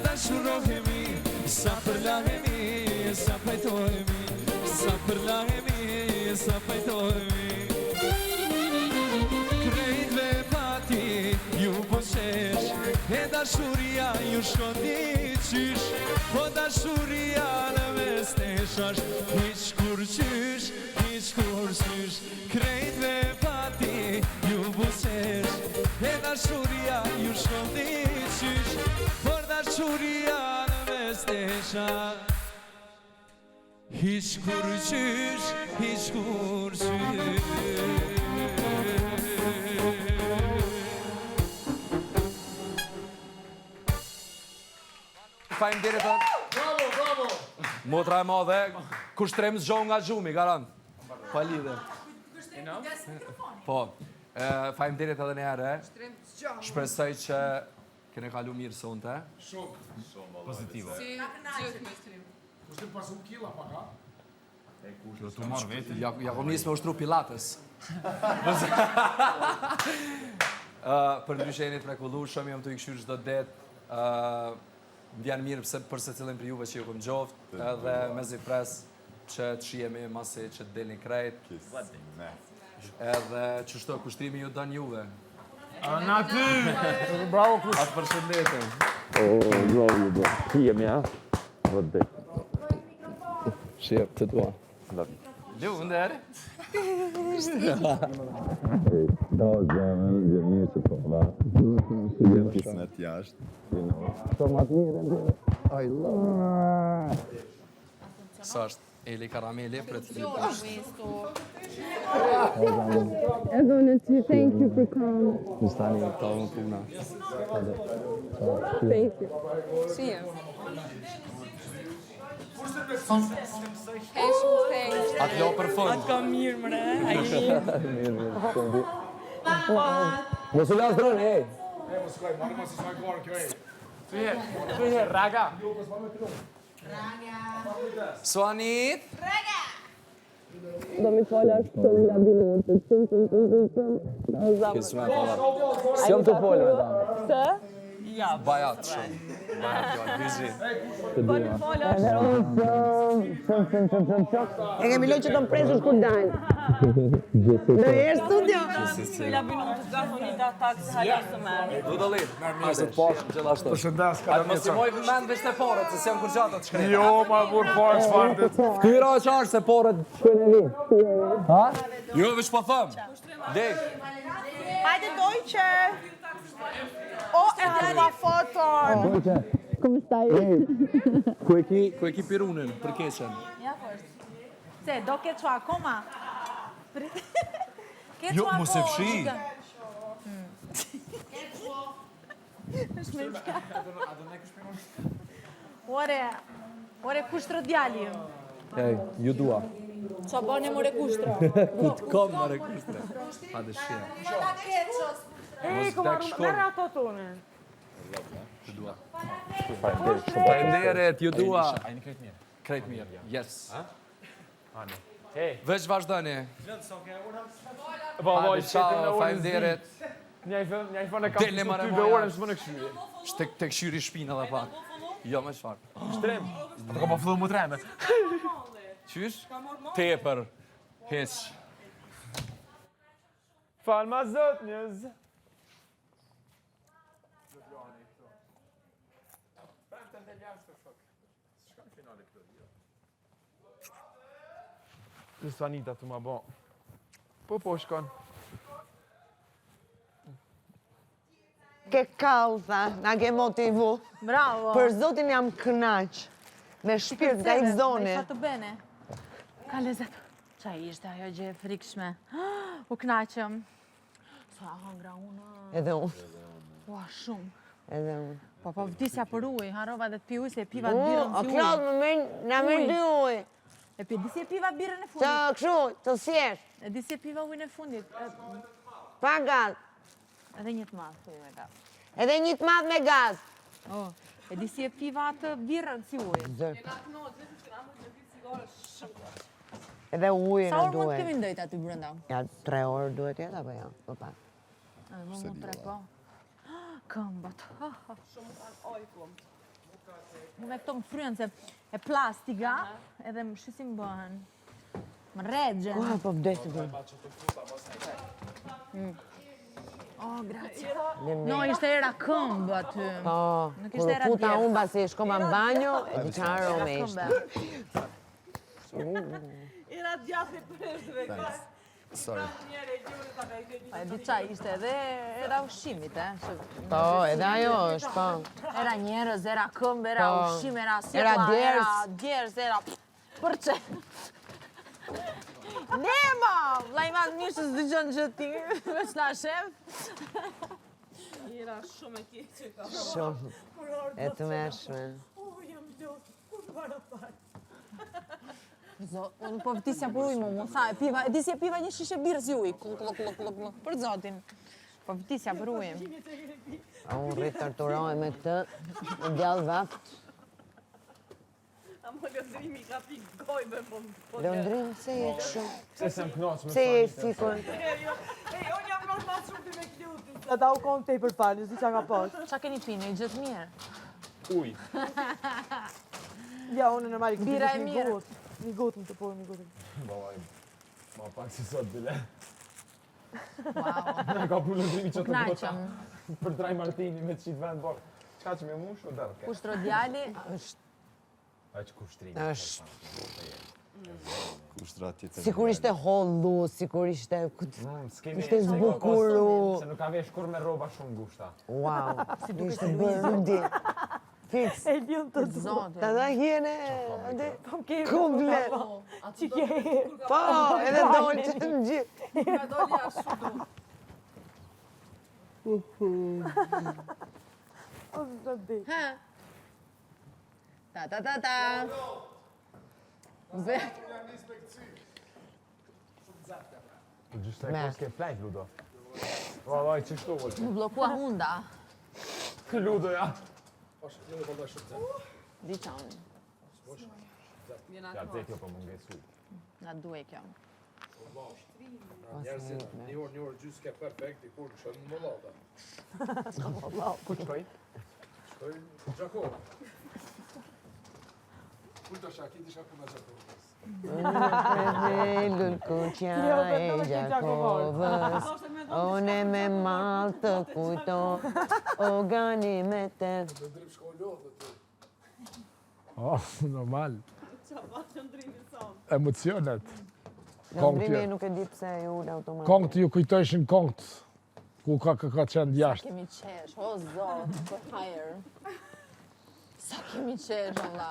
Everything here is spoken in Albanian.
dashurohemi, sa përlahemi, sa pajtohemi, sa përlahemi, sa pajtohemi. Krejtve pati ju poshesh, e dashuria ju shkon diqysh, po dashuria në mes neshash, hiq kur qysh, hiq kur qysh. Krejtve pati ju poshesh, e dashuria ju shkon diqysh, por dashuria në mes neshash, hiq kur qysh, hiq kur qysh. Faleminderit. Bravo. Motra e madhe, kushtrim zgjon nga gjumi, garant. Pa lidhje. Po. Faleminderit edhe një herë. Shpresoj që keni kalu mirë sonte. Shumë pozitive. Si na kënaqet me shtrim. Kushtim pasu killa pak, ha? Do të marr vetë. Ja kom nisë me ushtru pilates. Për ndryshenit mrekullueshëm, jam të i këshyrë çdo ditë. Më vjen mirë për se cilin për juve që ju kom gjoft, edhe me zi pres që të shihemi masi që të delni krejt. Edhe që shto kushtimi ju dan juve. Na ty! Bravo, kush! Atë përshëndetem. Bravo, bro. Ti jemi, ha? Vëdë. Shqip, të tua. Lu, ndër? Da, gjemi se po, la. Jem kismet jashtë. Sa ma të mirë, ndër. I love. Sa është Eli Karameli, për të flitë. I wanted to thank you for coming. Nustani, ta unë puna. Thank you. Si jem? Atë lo për fund. Atë ka mirë, mre. Mos u las drone, ej. Mos shkoj, marrë mos shkoj korë kjo, ej. Fyhe, raga. Suanit! Do mi falash shumë nga bilotet. Kësë me falar. S'jam të folë me ta. Se? Bajat shumë. Bajat jo, bizi. Do mi falash shumë. E kemi lojë që të më presush kur dalë. Do herë studio. La bilotet, gafoni da taksi halasë me. Du të lidh. Ashtë të pashë në gjithashtë. Përshëndes, ka Atë mos i moj vëmend veç të porët, se s'jam kur gjatë të shkrejta. Jo, ma burë parë shfartit. Kyra që është se porët shkojnë e vi. Ha? Jo, veç po thëmë. Dej. Hajde dojqe! O, e hajma foton! Come stai? Ku e ki pirunin për keqen? Ja, forse. Se, do ke qua, koma? Jo, mos e fshi. Ore kushtro djali. Ej, ju dua. Qa bane more kushtro? Ku të kom më rekustre. Pa dëshirë. Ej, koma merë ato tone. Ju dua. Faleminderit, ju dua. Ajni krejt mirë. Krejt mirë, yes. Ani. Hey. Veç vazhdoni. Po, Hajde, ciao, faleminderit. Njaj fone kam Delni të mare ty moja. dhe orën s'më në këshyri. Të këshyri shpinë edhe pak. Jo, me çfarë. Shtrem. Ato ka po fillu mu treme. Qysh? Tepër. Heq. Falë ma zot njëz. Nësë Anita të ma bo. Po shkon. Ke kauza, na ke motivu. Bravo. Për zotin jam kënaq. Me shpirt nga i zone. Qa të bene? Ka lezet. Qa ishte ajo gjë e frikshme? U knaqëm. Sa hangra unë. Edhe unë. Ua, shumë. Edhe unë. Po vdisja për uj, harova dhe të pi uj se e piva të birën O, si Klod, uj. na me dy uj. E pi, disi e piva birën e Të fundit. këshu, të thjesht. E disi e piva ujnë e fundit. Pa gaz. Edhe një të madhë, thuj me gaz. Edhe një të madh me gaz. E disi e piva atë birën si uj. Edhe ujë Sa në orë mund duhet. kemi ndojt aty brënda? Ja, 3 orë duhet jetë, apo ja? Po pak. Më tre po. Këmbët. Mu me këto më fryen se e plastika edhe më shisim bëhen. Më regjen. Ua, po vdesi për. Oh, grazie. No, ishte era këmbë aty. Po, Nuk kur ishte era futa djerë. unë basi shkoma në banjo, e di qa arome ishte. Era djathë për Sorry. Pa e di qa ishte edhe era ushqimit, Po, edhe ajo është, po. Era njerëz, era këmbë, era Po. ushqim, era Era sjella, djerës. era djerës, era përçe. Nema! Vlla i madh mirë se s'dëgjon gjë ti, veç na shef. Era shumë e keqe ka. Shumë. E të mërshme. Jam lodhë, kur para parë. Unë po vtisja për ujë mu tha, e piva, e di si e piva një shishe birë si ujë, për zotin. Po vtisja për ujë. A unë rritë torturohe me këtë, në djallë vaft. A më lëndrimi ka pi gojme, po... Lëndrim, se jetë shumë. Se sem knoç me Se jetë fikon. Unë jam normal shumë të me klutin. Ata u konë te i për falë, si qa ka pas. Qa keni pinë, i gjithë mirë? Uj. Ja, unë normal, i Bira e mirë. Një gotëm të por, një gotëm. Bavaj, ma pak si sot bile. Wow, Në ka punu ndrimi që të gota. knaqëm. Për Draj Martini me të qitë vend bërë. Qka që me mush o dërë? Kushtro djali, A që kushtrim. është. Kushtrat tjetër. Sikur ishte hollu, sikur ishte... S'kemi... Ishte zbukuru. Se nuk ka vesh kur me roba shumë gushta. Wow, ishte bërë, nuk di. Fix. E ljëm të Të zotin. da hiene, Po më kemi komplet. që ke. Po, edhe dojnë që në gjithë. Nga doli ashtu do. O, të di. Ta. Ve, Gjështë e Me. kos ke flajt, Ludo. Vaj, që shtu volë? më blokua hunda. Ludo, ja. Di qanë, Ja, dhe kjo po më ngesu. nga duhe kjo. Një orë gjysë ke perfekt, i kur në shënë më lata. Ku qëtoj? Shkoj në Gjakova. Kulta shaki, di shaku në Gjakovës. Lulku qja e Gjakovës, one me malë të kujto, o gani me te. Të ndrim shkoj lodhë të. Oh, normal. Qa qëndrimi sa. Emocionet. Lëndrimi nuk e di pse e ullë automatik. Kongët ju kujtojshin kongët ku ka qenë jashtë. Kemi qesh, o zot, për hajër. Sa kemi qesh, Allah.